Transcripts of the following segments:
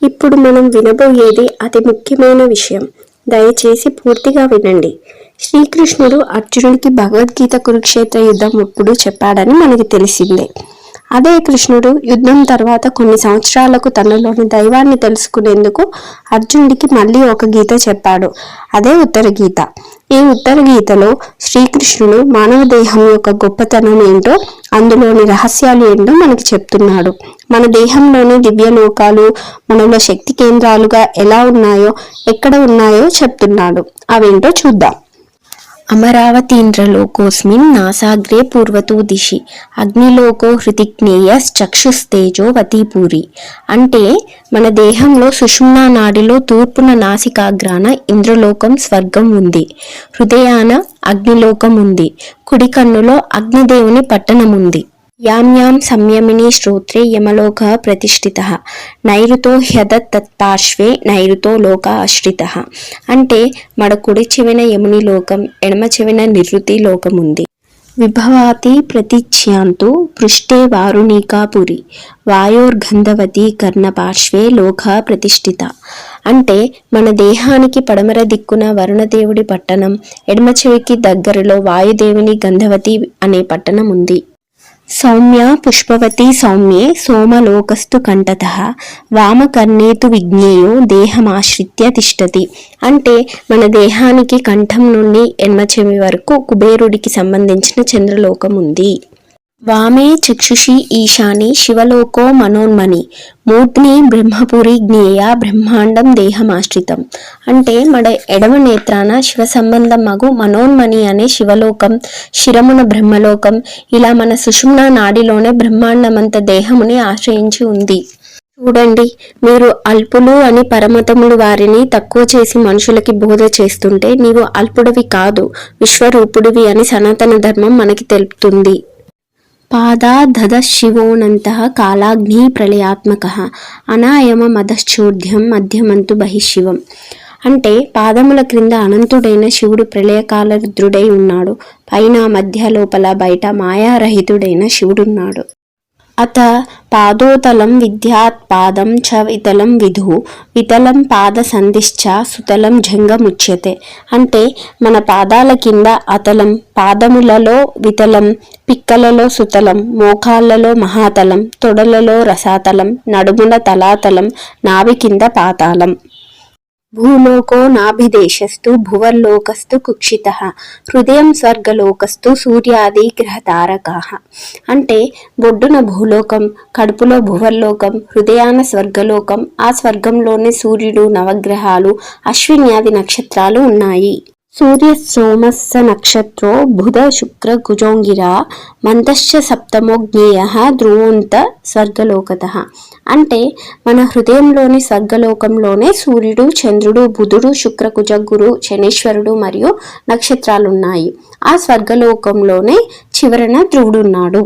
ఇప్పుడు మనం వినబోయేది అతి ముఖ్యమైన విషయం. దయచేసి పూర్తిగా వినండి. శ్రీకృష్ణుడు అర్జునుడికి భగవద్గీత కురుక్షేత్ర యుద్ధం అప్పుడు చెప్పాడని మనకి తెలిసిందే. అదే కృష్ణుడు యుద్ధం తర్వాత కొన్ని సంవత్సరాలకు తనలోని దైవాన్ని తెలుసుకునేందుకు అర్జునుడికి మళ్ళీ ఒక గీత చెప్పాడు. అదే ఉత్తర గీత. ఈ ఉత్తర గీతలో శ్రీకృష్ణుడు మానవ దేహం యొక్క గొప్పతనం ఏంటో, అందులోని రహస్యాలు ఏంటో మనకి చెప్తున్నాడు. మన దేహంలోని దివ్యలోకాలు మనలో శక్తి కేంద్రాలుగా ఎలా ఉన్నాయో, ఎక్కడ ఉన్నాయో చెప్తున్నాడు. అవేంటో చూద్దాం. అమరావతీంద్రలోకోస్మిన్ నాసాగ్రే పూర్వతో దిశి అగ్నిలోకో హృతిజ్ఞేయశ్చక్షుస్తేజో వతీపూరి. అంటే మన దేహంలో సుషుమ్నా నాడిలో తూర్పున నాసికాగ్రాన ఇంద్రలోకం స్వర్గం ఉంది, హృదయాన అగ్నిలోకం ఉంది, కుడి కన్నులో అగ్నిదేవుని పట్టణం ఉంది. యాం యాం సంయమిని శ్రోత్రే యమలోక ప్రతిష్ఠిత నైరుతో హ్యదత్పార్శ్వే నైరుతో లోక ఆశ్రిత. అంటే మన కుడి చెవిన యముని లోకం, ఎడమ చెవిన నివృత్తి లోకం ఉంది. విభవాతి ప్రతిచ్యాంతు పృష్ఠే వారుణికాపురి వాయోర్గంధవతి కర్ణపార్శ్వే లోక ప్రతిష్ఠిత. అంటే మన దేహానికి పడమర దిక్కున వరుణదేవుడి పట్టణం, ఎడమ చెవికి దగ్గరలో వాయుదేవుని గంధవతి అనే పట్టణం ఉంది. సౌమ్య పుష్పవతి సౌమ్యే సోమలోకస్తు కంఠతః వామకర్ణేతు విజ్ఞేయో దేహమాశ్రిత్య తిష్టతి. అంటే మన దేహానికి కంఠం నుండి ఎడమ చెవి వరకు కుబేరుడికి సంబంధించిన చంద్రలోకం ఉంది. వామే చక్షుషి ఈశాని శివలోకో మనోన్మని మూర్ధ్ని బ్రహ్మపురి జ్ఞేయ బ్రహ్మాండం దేహమాశ్రితం. అంటే మన ఎడమ నేత్రాన శివ సంబంధం మగు మనోన్మని అనే శివలోకం, శిరమున బ్రహ్మలోకం, ఇలా మన సుషుమ్నా నాడిలోనే బ్రహ్మాండమంత దేహముని ఆశ్రయించి ఉంది. చూడండి, మీరు అల్పులు అని పరమతములు వారిని తక్కువ చేసి మనుషులకి బోధ చేస్తుంటే నీవు అల్పుడివి కాదు, విశ్వరూపుడివి అని సనాతన ధర్మం మనకి తెలుపుతుంది. పాదాధ శివోనంతః కాలాగ్ని ప్రళయాత్మకః అనాయమ మదశ్చోర్ధ్యం మధ్యమంతు బహిశివం. అంటే పాదముల క్రింద అనంతుడైన శివుడు ప్రళయకాల రుద్రుడై ఉన్నాడు. పైన మధ్య లోపల బయట మాయారహితుడైన శివుడున్నాడు. అత పాదోతలం విద్యాత్ పాదం చ వితలం విధు వితలం పాద సంధిశ్చ సుతలం జంగముచ్యతే. అంటే మన పాదాల కింద అతలం, పాదములలో వితలం, పిక్కలలో సుతలం, మోకాళ్లలో మహాతలం, తొడలలో రసాతలం, నడుమున తలాతలం, నాభి కింద పాతాళం. భూలోకో నాభిదేశస్తు భువర్లోకస్తు కుక్షితః హృదయం స్వర్గలోకస్తు సూర్యాది గ్రహ తారకాః. అంటే బొడ్డున భూలోకం, కడుపులో భువర్లోకం, హృదయాన స్వర్గలోకం, ఆ స్వర్గంలోనే సూర్యుడు, నవగ్రహాలు, అశ్విన్యాది నక్షత్రాలు ఉన్నాయి. సూర్య సోమస్స నక్షత్రో బుధ శుక్ర కుజోంగిరా మంతశ్చ సప్తమో జ్ఞేయః ధ్రువోంత స్వర్గలోకతః. అంటే మన హృదయంలోని స్వర్గలోకంలోనే సూర్యుడు, చంద్రుడు, బుధుడు, శుక్ర, కుజ, గురు, శనీశ్వరుడు మరియు నక్షత్రాలున్నాయి. ఆ స్వర్గలోకంలోనే చివరన ధ్రువుడున్నాడు.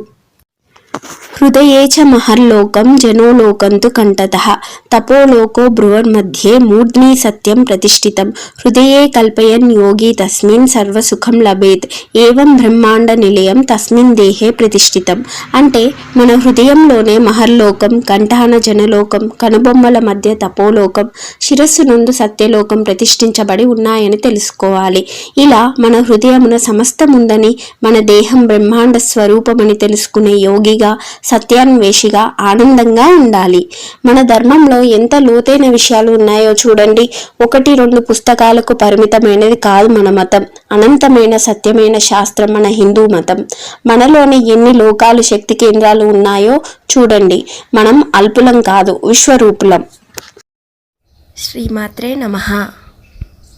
హృదయే చ మహర్లోకం జనోలోకంతు కంఠతః తపోలోకో భ్రువర్మధ్యే మూర్ధ్ని సత్యం ప్రతిష్ఠితం హృదయే కల్పయన్ యోగి తస్మిన్ సర్వసుఖం లభేత్ ఏవం బ్రహ్మాండ నిలయం తస్మిన్ దేహే ప్రతిష్ఠితం. అంటే మన హృదయంలోనే మహర్లోకం, కంఠాన జనలోకం, కనుబొమ్మల మధ్య తపోలోకం, శిరస్సు నందు సత్యలోకం ప్రతిష్ఠించబడి ఉన్నాయని తెలుసుకోవాలి. ఇలా మన హృదయమున సమస్తముందని, మన దేహం బ్రహ్మాండ స్వరూపమని తెలుసుకునే యోగిగా, సత్యాన్వేషిగా ఆనందంగా ఉండాలి. మన ధర్మంలో ఎంత లోతైన విషయాలు ఉన్నాయో చూడండి. 1-2 పుస్తకాలకు పరిమితమైనది కాదు మన మతం. అనంతమైన సత్యమైన శాస్త్రం మన హిందూ మతం. మనలోని ఎన్ని లోకాలు, శక్తి కేంద్రాలు ఉన్నాయో చూడండి. మనం అల్పులం కాదు, విశ్వరూపులం. శ్రీమాత్రే నమః.